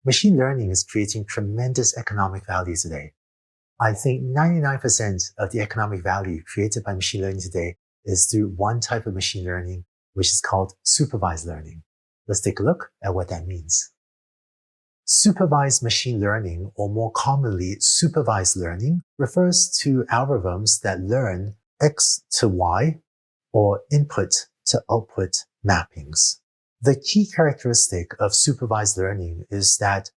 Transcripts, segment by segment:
Machine learning is creating tremendous economic value today. I think 99% of the economic value created by machine learning today is through one type of machine learning, which is called supervised learning. Let's take a look at what that means. Supervised machine learning, or more commonly supervised learning, refers to algorithms that learn X to Y or input to output mappings. The key characteristic of supervised learning is that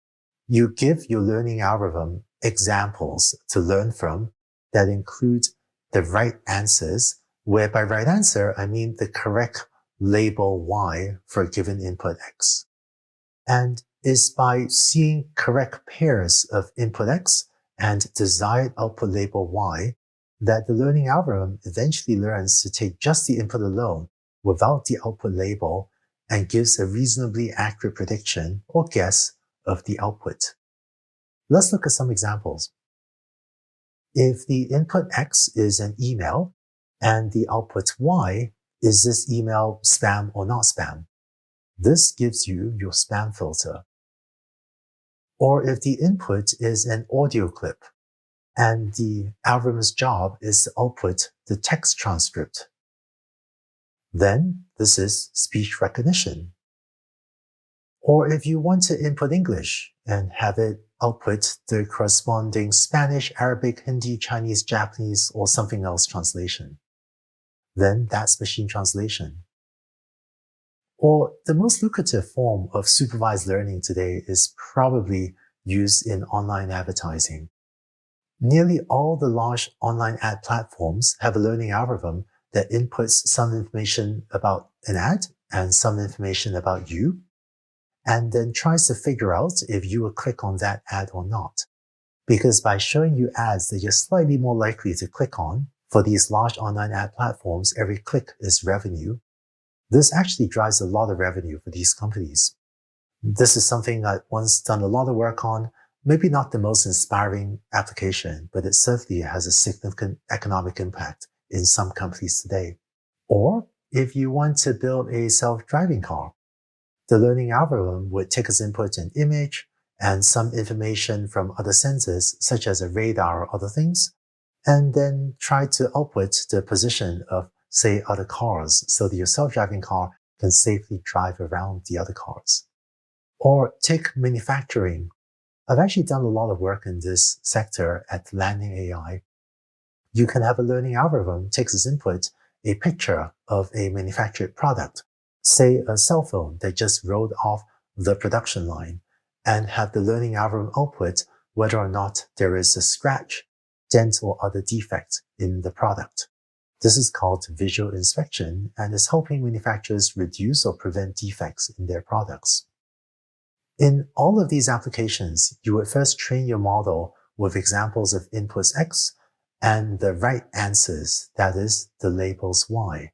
you give your learning algorithm examples to learn from that include the right answers, where by right answer, I mean the correct label Y for a given input X. And is by seeing correct pairs of input X and desired output label Y that the learning algorithm eventually learns to take just the input alone without the output label and gives a reasonably accurate prediction or guess of the output. Let's look at some examples. If the input X is an email and the output Y is this email spam or not spam, this gives you your spam filter. Or if the input is an audio clip and the algorithm's job is to output the text transcript, then this is speech recognition. Or if you want to input English and have it output the corresponding Spanish, Arabic, Hindi, Chinese, Japanese, or something else translation, then that's machine translation. Or the most lucrative form of supervised learning today is probably used in online advertising. Nearly all the large online ad platforms have a learning algorithm that inputs some information about an ad and some information about you, and then tries to figure out if you will click on that ad or not. Because by showing you ads that you're slightly more likely to click on, for these large online ad platforms, every click is revenue. This actually drives a lot of revenue for these companies. This is something I've once done a lot of work on, maybe not the most inspiring application, but it certainly has a significant economic impact in some companies today. Or if you want to build a self-driving car, the learning algorithm would take as input an image and some information from other sensors, such as a radar or other things, and then try to output the position of, say, other cars so that your self-driving car can safely drive around the other cars. Or take manufacturing. I've actually done a lot of work in this sector at Landing AI. You can have a learning algorithm takes as input a picture of a manufactured product, say a cell phone that just rolled off the production line, and have the learning algorithm output whether or not there is a scratch, dent, or other defect in the product. This is called visual inspection and is helping manufacturers reduce or prevent defects in their products. In all of these applications, you would first train your model with examples of inputs X and the right answers, that is, the labels Y.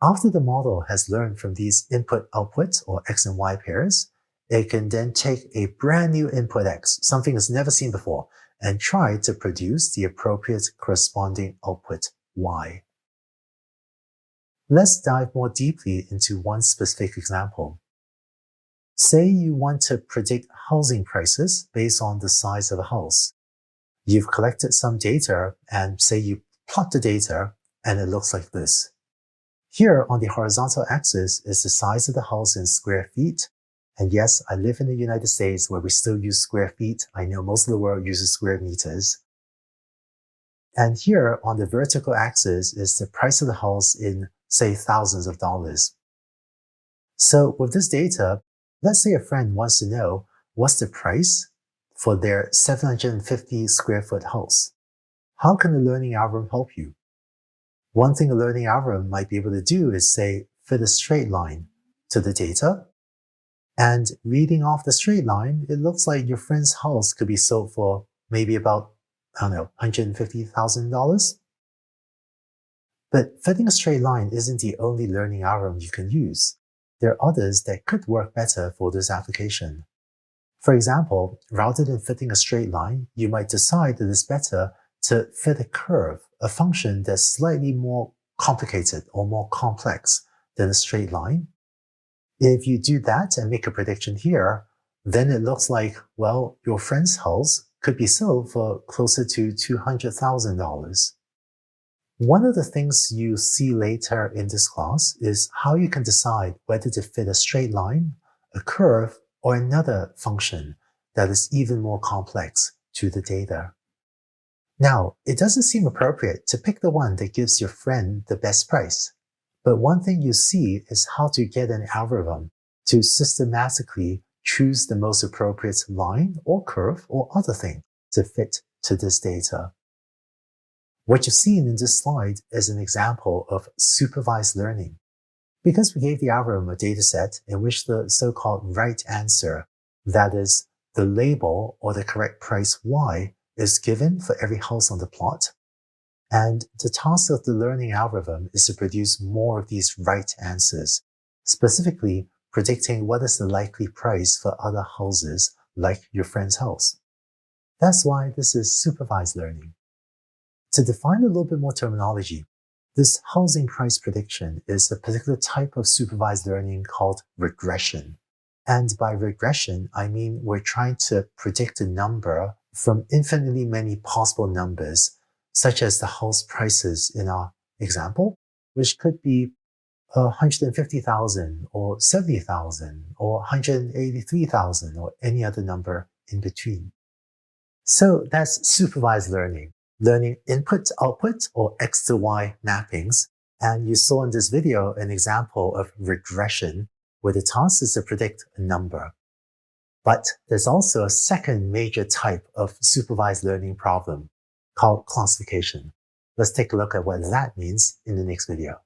After the model has learned from these input-output or X and Y pairs, it can then take a brand new input X, something it's never seen before, and try to produce the appropriate corresponding output Y. Let's dive more deeply into one specific example. Say you want to predict housing prices based on the size of a house. You've collected some data and say you plot the data and it looks like this. Here on the horizontal axis is the size of the house in square feet. And yes, I live in the United States where we still use square feet. I know most of the world uses square meters. And here on the vertical axis is the price of the house in, say, thousands of dollars. So with this data, let's say a friend wants to know what's the price for their 750 square foot house. How can a learning algorithm help you? One thing a learning algorithm might be able to do is say, fit a straight line to the data. And reading off the straight line, it looks like your friend's house could be sold for maybe about, $150,000. But fitting a straight line isn't the only learning algorithm you can use. There are others that could work better for this application. For example, rather than fitting a straight line, you might decide that it's better to fit a curve, a function that's slightly more complicated or more complex than a straight line. If you do that and make a prediction here, then it looks like, well, your friend's house could be sold for closer to $200,000. One of the things you see later in this class is how you can decide whether to fit a straight line, a curve, or another function that is even more complex to the data. Now, it doesn't seem appropriate to pick the one that gives your friend the best price, but one thing you see is how to get an algorithm to systematically choose the most appropriate line or curve or other thing to fit to this data. What you've seen in this slide is an example of supervised learning. Because we gave the algorithm a dataset in which the so-called right answer, that is, the label or the correct price Y, is given for every house on the plot, and the task of the learning algorithm is to produce more of these right answers, specifically predicting what is the likely price for other houses like your friend's house. That's why this is supervised learning. To define a little bit more terminology, this housing price prediction is a particular type of supervised learning called regression. And by regression, I mean we're trying to predict a number from infinitely many possible numbers, such as the house prices in our example, which could be 150,000 or 70,000 or 183,000 or any other number in between. So that's supervised learning input-output or X to Y mappings. And you saw in this video an example of regression where the task is to predict a number. But there's also a second major type of supervised learning problem called classification. Let's take a look at what that means in the next video.